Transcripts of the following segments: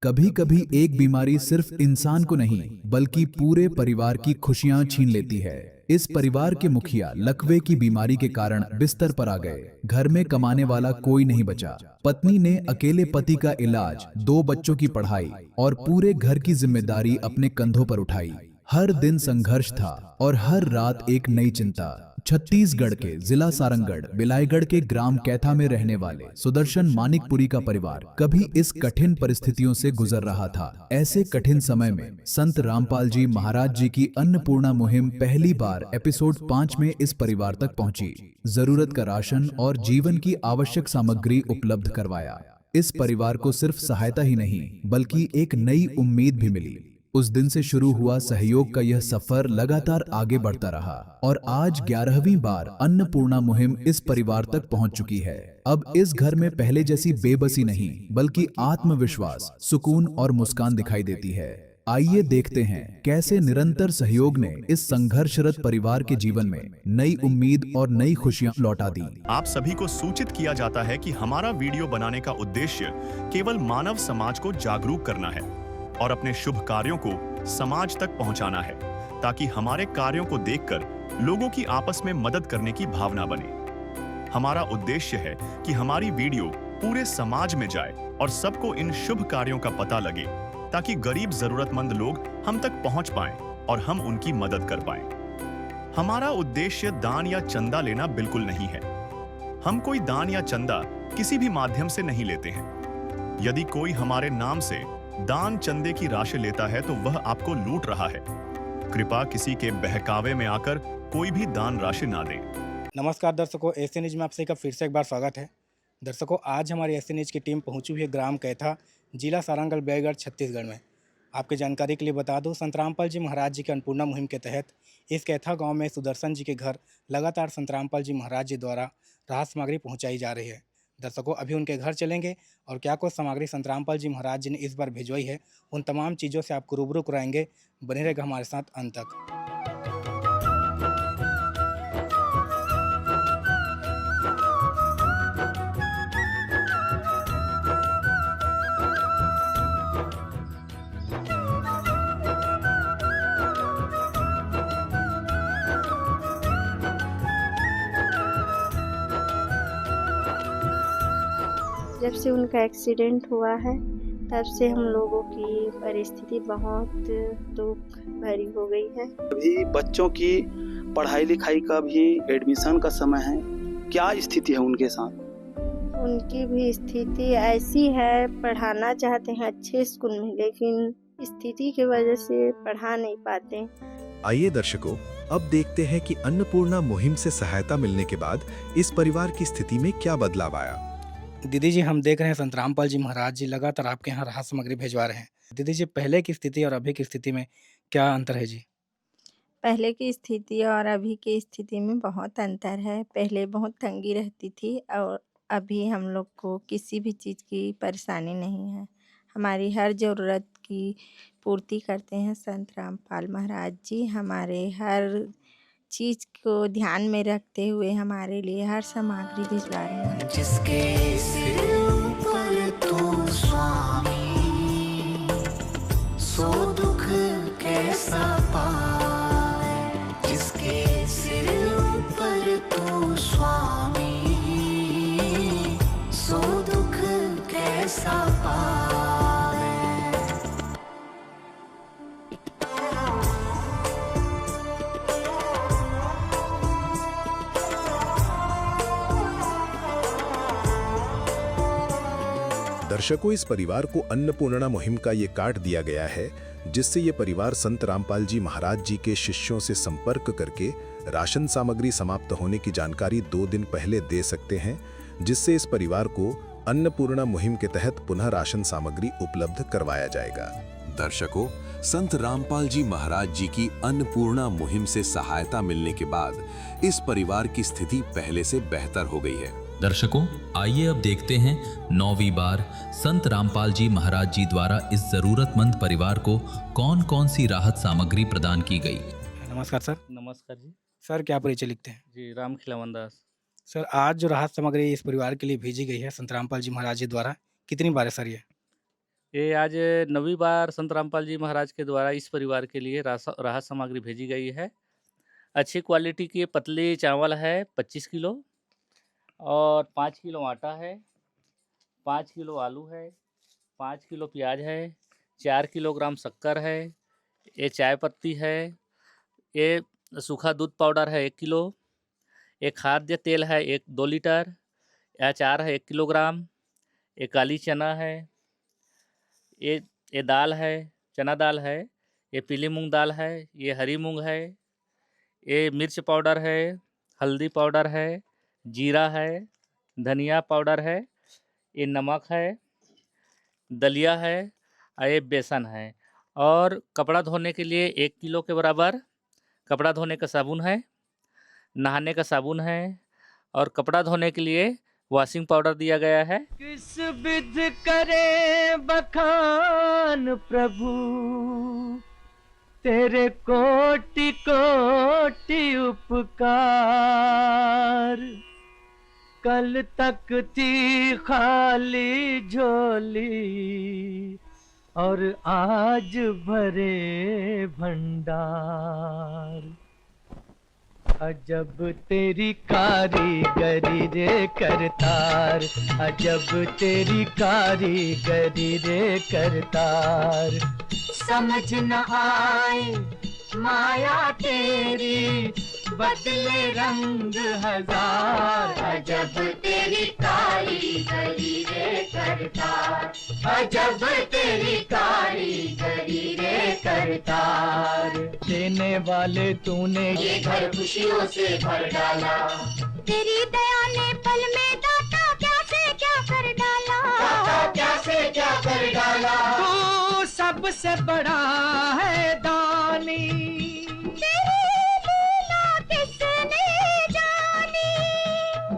कभी कभी एक बीमारी सिर्फ इंसान को नहीं बल्कि पूरे परिवार की खुशियां छीन लेती है। इस परिवार के मुखिया लकवे की बीमारी के कारण बिस्तर पर आ गए। घर में कमाने वाला कोई नहीं बचा। पत्नी ने अकेले पति का इलाज, दो बच्चों की पढ़ाई और पूरे घर की जिम्मेदारी अपने कंधों पर उठाई। हर दिन संघर्ष था और हर रात एक नई चिंता। छत्तीसगढ़ के जिला सारंगढ़ बिलाईगढ़ के ग्राम कैथा में रहने वाले सुदर्शन मानिकपुरी का परिवार कभी इस कठिन परिस्थितियों से गुजर रहा था। ऐसे कठिन समय में संत रामपाल जी महाराज जी की अन्नपूर्णा मुहिम पहली बार एपिसोड 5 में इस परिवार तक पहुंची। जरूरत का राशन और जीवन की आवश्यक सामग्री उपलब्ध करवाया। इस परिवार को सिर्फ सहायता ही नहीं बल्कि एक नई उम्मीद भी मिली। उस दिन से शुरू हुआ सहयोग का यह सफर लगातार आगे बढ़ता रहा और आज 11वीं बार अन्नपूर्णा मुहिम इस परिवार तक पहुंच चुकी है। अब इस घर में पहले जैसी बेबसी नहीं बल्कि आत्मविश्वास, सुकून और मुस्कान दिखाई देती है। आइए देखते हैं कैसे निरंतर सहयोग ने इस संघर्षरत परिवार के जीवन में नई उम्मीद और नई खुशियां लौटा दी। आप सभी को सूचित किया जाता है कि हमारा वीडियो बनाने का उद्देश्य केवल मानव समाज को जागरूक करना है और अपने शुभ कार्यों को समाज तक पहुंचाना है, ताकि हमारे कार्यों को देखकर लोगों की आपस में मदद करने की भावना बने। हमारा उद्देश्य है कि हमारी वीडियो पूरे समाज में जाए और सबको इन शुभ कार्यों का पता लगे, ताकि गरीब जरूरतमंद लोग हम तक पहुंच पाएं और हम उनकी मदद कर पाएं। हमारा उद्देश्य दान या चंदा लेना बिल्कुल नहीं है। हम कोई दान या चंदा किसी भी माध्यम से नहीं लेते हैं। यदि कोई हमारे नाम से दान चंदे की राशि लेता है तो वह आपको लूट रहा है। कृपया किसी के बहकावे में आकर कोई भी दान राशि ना दे। नमस्कार दर्शकों, एसए न्यूज में आप सभी का फिर से एक बार स्वागत है। दर्शकों, आज हमारी एसए न्यूज की टीम पहुंची हुई है ग्राम कैथा, जिला सारंगढ़ बिलाईगढ़, छत्तीसगढ़ में। आपकी जानकारी के लिए बता दूं, संत रामपाल जी महाराज जी की अन्नपूर्णा मुहिम के तहत इस कैथा गांव में सुदर्शन जी के घर लगातार संत रामपाल जी महाराज जी द्वारा राहत सामग्री पहुँचाई जा रही है। दर्शकों, अभी उनके घर चलेंगे और क्या कुछ सामग्री संत रामपाल जी महाराज जी ने इस बार भिजवाई है, उन तमाम चीज़ों से आपको रूबरू कराएंगे। बने रहेगा हमारे साथ अंत तक। जब से उनका एक्सीडेंट हुआ है तब से हम लोगों की परिस्थिति बहुत दुख भरी हो गई है। अभी बच्चों की पढ़ाई लिखाई का भी एडमिशन का समय है, क्या स्थिति है उनके साथ? उनकी भी स्थिति ऐसी है, पढ़ाना चाहते हैं अच्छे स्कूल में लेकिन स्थिति की वजह से पढ़ा नहीं पाते। आइए दर्शकों, अब देखते हैं कि अन्नपूर्णा मुहिम से सहायता मिलने के बाद इस परिवार की स्थिति में क्या बदलाव आया। दीदी जी, हम देख रहे हैं संत रामपाल जी महाराज जी लगातार आपके यहाँ राहत सामग्री भिजवा रहे हैं। दीदी जी, पहले की स्थिति और अभी की स्थिति में क्या अंतर है जी? पहले की स्थिति और अभी की स्थिति में बहुत अंतर है। पहले बहुत तंगी रहती थी और अभी हम लोग को किसी भी चीज़ की परेशानी नहीं है। हमारी हर ज़रूरत की पूर्ति करते हैं संत रामपाल महाराज जी। हमारे हर चीज़ को ध्यान में रखते हुए हमारे लिए हर सामग्री भिजवा रहे हैं। जिसके सिर ऊपर तू स्वामी, सो दुख कैसा पाए। जिसके सिर ऊपर तू स्वामी, सो दुख कैसा पाए। दर्शकों, इस परिवार को अन्नपूर्णा मुहिम का ये कार्ड दिया गया है, जिससे ये परिवार संत रामपाल जी महाराज जी के शिष्यों से संपर्क करके राशन सामग्री समाप्त होने की जानकारी 2 दिन पहले दे सकते हैं, जिससे इस परिवार को अन्नपूर्णा मुहिम के तहत पुनः राशन सामग्री उपलब्ध करवाया जाएगा। दर्शकों, संत रामपाल जी महाराज जी की अन्नपूर्णा मुहिम से सहायता मिलने के बाद इस परिवार की स्थिति पहले से बेहतर हो गई है। दर्शकों, आइए अब देखते हैं 9वीं बार संत रामपाल जी महाराज जी द्वारा इस जरूरतमंद परिवार को कौन कौन सी राहत सामग्री प्रदान की गई। नमस्कार सर। नमस्कार जी। सर, क्या परिचय लिखते हैं? जी, राम खिलावन दास। सर, आज जो राहत सामग्री इस परिवार के लिए भेजी गई है संत रामपाल जी महाराज जी द्वारा, कितनी बार है सर ये? ये आज 9वीं बार संत रामपाल जी महाराज के द्वारा इस परिवार के लिए राहत सामग्री भेजी गई है। अच्छी क्वालिटी की पतली चावल है 25 किलो और 5 किलो आटा है, 5 किलो आलू है, 5 किलो प्याज है, 4 किलोग्राम शक्कर है, ये चाय पत्ती है, ये सूखा दूध पाउडर है 1 किलो, एक खाद्य तेल है 2 लीटर, यह अचार है 1 किलोग्राम, ये काली चना है, ये दाल है, चना दाल है, ये पीली मूंग दाल है, ये हरी मूंग है, ये मिर्च पाउडर है, हल्दी पाउडर है, जीरा है, धनिया पाउडर है, ये नमक है, दलिया है और ये बेसन है। और कपड़ा धोने के लिए 1 किलो के बराबर कपड़ा धोने का साबुन है, नहाने का साबुन है और कपड़ा धोने के लिए वॉशिंग पाउडर दिया गया है। किस विध करे बखान प्रभु, तेरे कोटि कोटि उपकार। कल तक थी खाली झोली और आज भरे भंडार। अजब तेरी कारीगरी रे करतार, अजब तेरी कारीगरी रे करतार। समझ न आए माया तेरी, बदले रंग हजार। अजब तेरी कारीगरी रे करतार, अजब तेरी कारीगरी रे करतार। देने वाले तूने ये घर खुशियों से भर डाला, तेरी दया ने पल में दाता क्या से क्या कर डाला, दाता क्या से क्या कर डाला। तू सबसे बड़ा है दानी, तेरी लीला किसने जानी।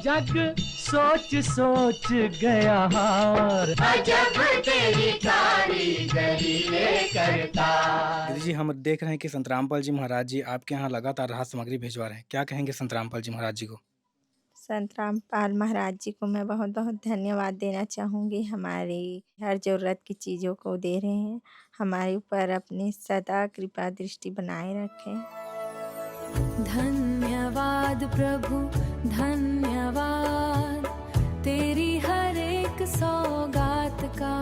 जग सोच सोच गया हार, अजब तेरी कारीगरी रे करतार। दीदी जी, हम देख रहे हैं कि संत रामपाल जी महाराज जी आपके यहाँ लगातार राहत सामग्री भिजवा रहे हैं। क्या कहेंगे संत रामपाल जी महाराज जी को? संत रामपाल महाराज जी को मैं बहुत बहुत धन्यवाद देना चाहूँगी। हमारी हर ज़रूरत की चीज़ों को दे रहे हैं, हमारे ऊपर अपनी सदा कृपा दृष्टि बनाए रखें। धन्यवाद प्रभु धन्यवाद, तेरी हर एक सौगात का।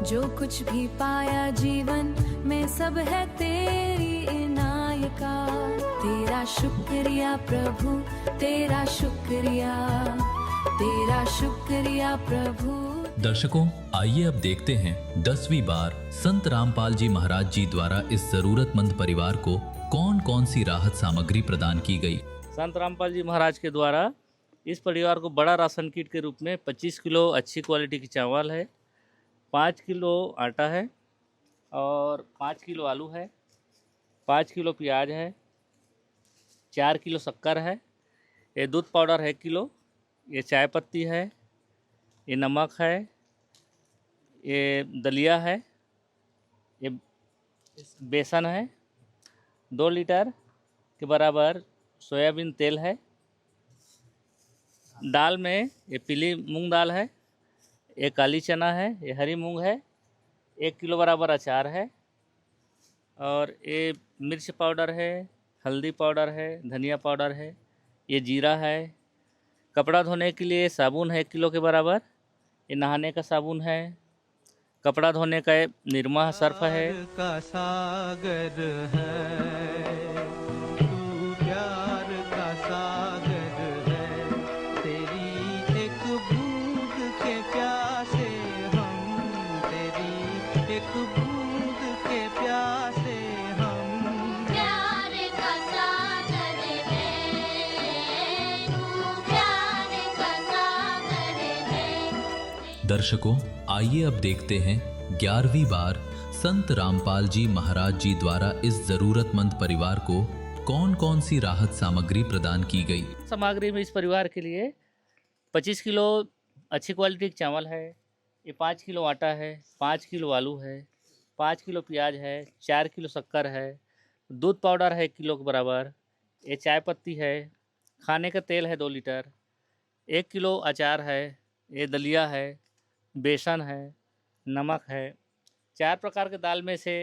जो कुछ भी पाया जीवन में सब है तेरी इनायत का। तेरा शुक्रिया प्रभु तेरा शुक्रिया, तेरा शुक्रिया प्रभु। दर्शकों, आइए अब देखते हैं 10वीं बार संत रामपाल जी महाराज जी द्वारा इस जरूरतमंद परिवार को कौन कौन सी राहत सामग्री प्रदान की गई। संत रामपाल जी महाराज के द्वारा इस परिवार को बड़ा राशन किट के रूप में 25 किलो अच्छी क्वालिटी की चावल है, 5 किलो आटा है और 5 किलो आलू है, 5 किलो प्याज है, 4 किलो शक्कर है, ये दूध पाउडर है 1 किलो, ये चाय पत्ती है, ये नमक है, ये दलिया है, ये बेसन है, 2 लीटर के बराबर सोयाबीन तेल है। दाल में ये पीली मूंग दाल है, ये काली चना है, ये हरी मूंग है, 1 किलो बराबर अचार है और ये मिर्च पाउडर है, हल्दी पाउडर है, धनिया पाउडर है, ये जीरा है। कपड़ा धोने के लिए साबुन है 1 किलो के बराबर, ये नहाने का साबुन है, कपड़ा धोने का निरमा सर्फ है। का सागर है तू, प्यार का सागर है। तेरी एक बूंद के प्यासे हम, तेरी एक बूंद के प्यासे हम। प्यार का सागर है तू, प्यार का सागर है। दर्शकों, आइए अब देखते हैं 11वीं बार संत रामपाल जी महाराज जी द्वारा इस जरूरतमंद परिवार को कौन कौन सी राहत सामग्री प्रदान की गई। सामग्री में इस परिवार के लिए 25 किलो अच्छी क्वालिटी का चावल है, ये 5 किलो आटा है, 5 किलो आलू है, 5 किलो प्याज है, 4 किलो शक्कर है, दूध पाउडर है 1 किलो के बराबर, ये चाय पत्ती है, खाने का तेल है 2 लीटर, 1 किलो अचार है, ये दलिया है, बेसन है, नमक है। 4 प्रकार के दाल में से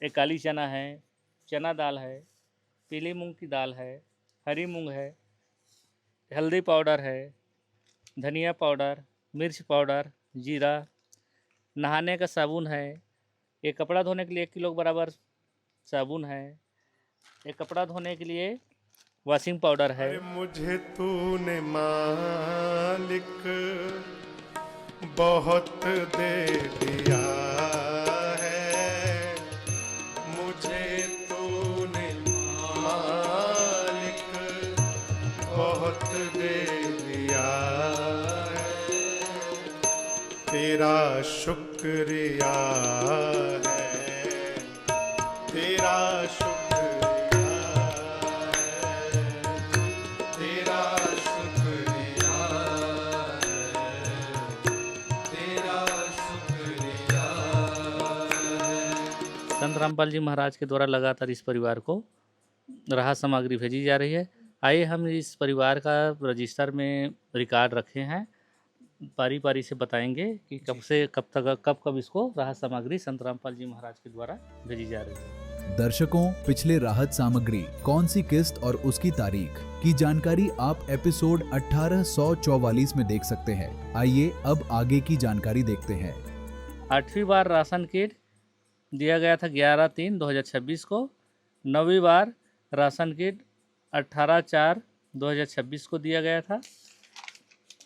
एक काली चना है, चना दाल है, पीली मूंग की दाल है, हरी मूंग है, हल्दी पाउडर है, धनिया पाउडर, मिर्च पाउडर, जीरा, नहाने का साबुन है, एक कपड़ा धोने के लिए 1 किलो के बराबर साबुन है, एक कपड़ा धोने के लिए वॉशिंग पाउडर है। मुझे तूने मालिक बहुत दे दिया है, मुझे तूने मालिक बहुत दे दिया है, तेरा शुक्रिया है, तेरा शुक्रिया है, तेरा शुक्रिया है, तेरा शुक्रिया है। संत रामपाल जी महाराज के द्वारा लगातार इस परिवार को राहत सामग्री भेजी जा रही है। आइए हम इस परिवार का रजिस्टर में रिकॉर्ड रखे हैं, पारी पारी से बताएंगे कि कब से कब तक कब इसको राहत सामग्री संत रामपाल जी महाराज के द्वारा भेजी जा रही है। दर्शकों, पिछले राहत सामग्री, कौन सी किस्त और उसकी तारीख की जानकारी आप एपिसोड 1844 में देख सकते हैं। आइए अब आगे की जानकारी देखते हैं। 8वीं बार राशन किट दिया गया था 11/3/2026 को। 9वीं बार राशन किट 18/4/2026 को दिया गया था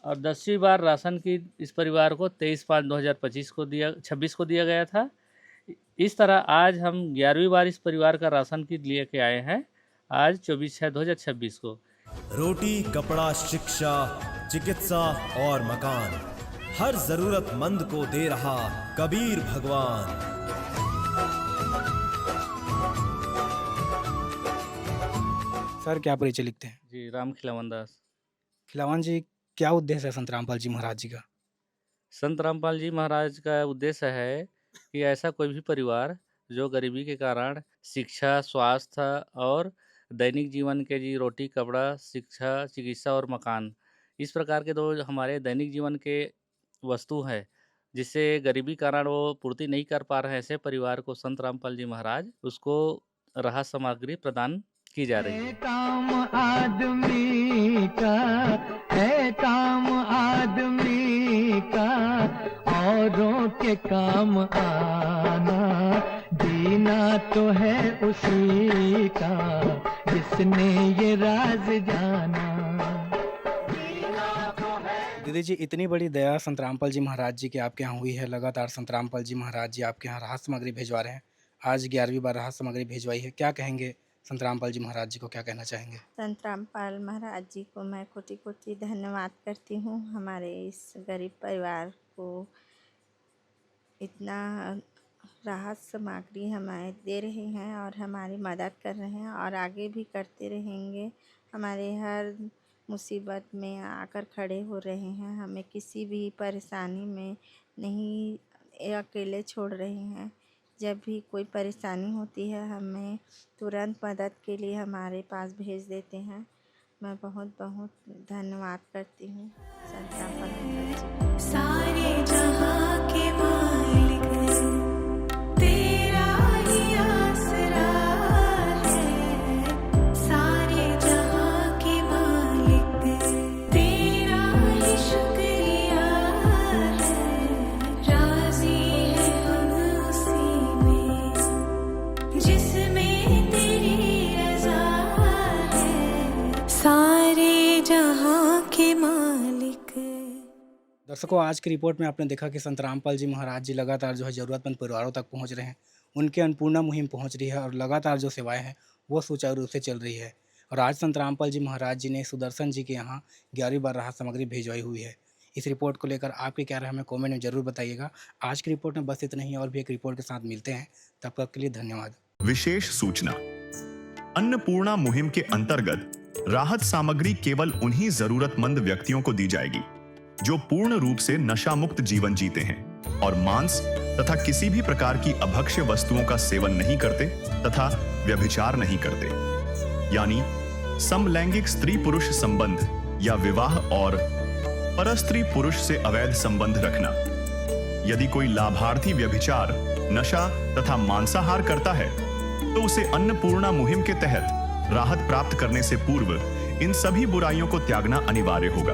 और 10वीं बार राशन किट इस परिवार को 23/5/2026 को दिया गया था। इस तरह आज हम 11वीं बार इस परिवार का राशन किट लेके आए हैं, आज 24/6/2026 को। रोटी, कपड़ा, शिक्षा, चिकित्सा और मकान, हर जरूरतमंद को दे रहा कबीर भगवान। सर, क्या परिचय लिखते हैं? जी, राम खिलावन दास। खिलावन जी, क्या उद्देश्य है संत रामपाल जी महाराज जी का? संत रामपाल जी महाराज का उद्देश्य है कि ऐसा कोई भी परिवार जो गरीबी के कारण शिक्षा, स्वास्थ्य और दैनिक जीवन के जी रोटी, कपड़ा, शिक्षा, चिकित्सा और मकान, इस प्रकार के दो हमारे दैनिक जीवन के वस्तु है जिससे गरीबी कारण वो पूर्ति नहीं कर पा रहे हैं, ऐसे परिवार को संत रामपाल जी महाराज उसको राहत सामग्री प्रदान की जा रही है। काम आदमी का है, काम आदमी का औरों के काम आना, जीना तो है उसी का जिसने ये राज जाना। दीदी जी, इतनी बड़ी दया संत रामपाल जी महाराज जी के आपके यहाँ हुई है, लगातार संत रामपाल जी महाराज जी आपके यहाँ राहत सामग्री भिजवा रहे हैं, आज 11वीं बार राहत सामग्री भिजवाई है, क्या कहेंगे? संत रामपाल जी महाराज जी को क्या कहना चाहेंगे? संत रामपाल महाराज जी को मैं कोटि कोटि धन्यवाद करती हूँ। हमारे इस गरीब परिवार को इतना राहत सामग्री हमें दे रहे हैं और हमारी मदद कर रहे हैं और आगे भी करते रहेंगे। हमारे हर मुसीबत में आकर खड़े हो रहे हैं, हमें किसी भी परेशानी में नहीं अकेले छोड़ रहे हैं। जब भी कोई परेशानी होती है हमें तुरंत मदद के लिए हमारे पास भेज देते हैं। मैं बहुत बहुत धन्यवाद करती हूँ संत रामपाल महाराज जी। सारे जहां के मालिक तेरा ही आसरा है, सारे जहां के मालिक तेरा ही शुक्रिया है, राजी है हम उसी में जिसमें तेरी रजा है, सारे जहां के मालिक। दर्शकों, आज की रिपोर्ट में आपने देखा कि संत रामपाल जी महाराज जी लगातार जो है ज़रूरतमंद परिवारों तक पहुंच रहे हैं, उनके अन्नपूर्णा मुहिम पहुंच रही है और लगातार जो सेवाएं हैं वो सुचारू रूप से चल रही है। और आज संत रामपाल जी महाराज जी ने सुदर्शन जी के यहाँ 11वीं बार राहत सामग्री भिजवाई हुई है। इस रिपोर्ट को लेकर आपके क्या राय हमें कॉमेंट में ज़रूर बताइएगा। आज की रिपोर्ट में बस इतना ही, और भी एक रिपोर्ट के साथ मिलते हैं, तब तक के लिए धन्यवाद। विशेष सूचना, अन्नपूर्णा मुहिम के अंतर्गत राहत सामग्री केवल उन्हीं जरूरतमंद व्यक्तियों को दी जाएगी जो पूर्ण रूप से नशा मुक्त जीवन जीते हैं और मांस तथा किसी भी प्रकार की अभक्ष्य वस्तुओं का सेवन नहीं करते तथा व्यभिचार नहीं करते, यानी समलैंगिक स्त्री पुरुष संबंध या विवाह और परस्त्री पुरुष से अवैध संबंध रखना, यदि कोई लाभार्थी व्यभिचार, नशा तथा मांसाहार करता है तो उसे अन्नपूर्णा मुहिम के तहत राहत प्राप्त करने से पूर्व इन सभी बुराइयों को त्यागना अनिवार्य होगा।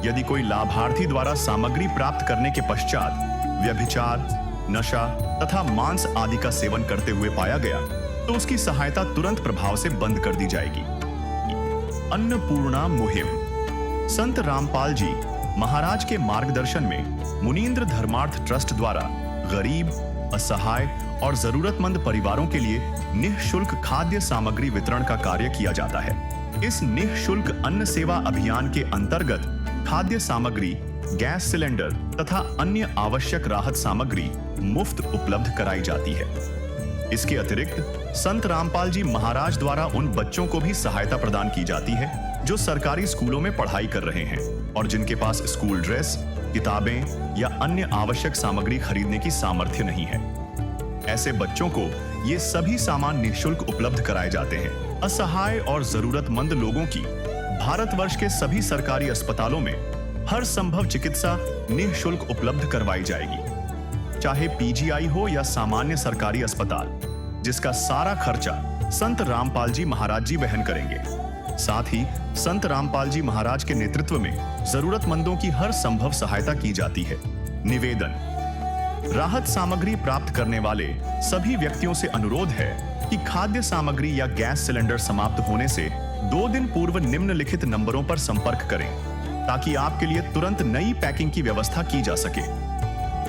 यदि कोई लाभार्थी द्वारा सामग्री प्राप्त करने के पश्चात व्यभिचार, नशा तथा मांस आदि का सेवन करते हुए पाया गया तो उसकी सहायता तुरंत प्रभाव से बंद कर दी जाएगी। अन्नपूर्णा मुहिम। संत रामपाल जी महाराज के मार्गदर्शन में मुनींद्र धर्मार्थ ट्रस्ट द्वारा गरीब, असहाय और जरूरतमंद परिवारों के लिए निःशुल्क खाद्य सामग्री वितरण का कार्य किया जाता है। इस निःशुल्क अन्न सेवा अभियान के अंतर्गत खाद्य सामग्री, गैस सिलेंडर तथा अन्य आवश्यक राहत सामग्री मुफ्त उपलब्ध कराई जाती है। इसके अतिरिक्त संत रामपाल जी महाराज द्वारा उन बच्चों को भी सहायता प्रदान की जाती है जो सरकारी स्कूलों में पढ़ाई कर रहे हैं और जिनके पास स्कूल ड्रेस, किताबें या अन्य आवश्यक सामग्री खरीदने की सामर्थ्य नहीं है। ऐसे बच्चों को ये सभी सामान निःशुल्क उपलब्ध कराए जाते हैं। असहाय और जरूरतमंद लोगों की भारतवर्ष के सभी सरकारी अस्पतालों में हर संभव चिकित्सा निःशुल्क उपलब्ध करवाई जाएगी, चाहे पीजीआई हो या सामान्य सरकारी अस्पताल, जिसका सारा खर्चा संत रामपाल जी महाराज जी वहन करेंगे। साथ ही संत रामपाल जी महाराज के नेतृत्व में जरूरतमंदों की हर संभव सहायता की जाती है। निवेदन। राहत सामग्री प्राप्त करने वाले सभी व्यक्तियों से अनुरोध है कि खाद्य सामग्री या गैस सिलेंडर समाप्त होने से 2 दिन पूर्व निम्नलिखित नंबरों पर संपर्क करें ताकि आपके लिए तुरंत नई पैकिंग की व्यवस्था की जा सके।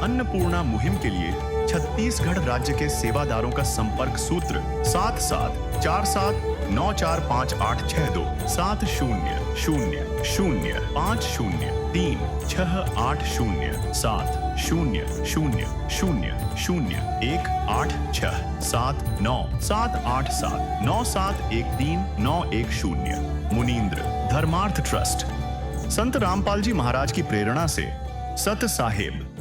अन्नपूर्णा मुहिम के लिए छत्तीसगढ़ राज्य के सेवादारों का संपर्क सूत्र 7747945862 7000500187 मुनींद्र धर्मार्थ ट्रस्ट। संत रामपाल जी महाराज की प्रेरणा से सत साहेब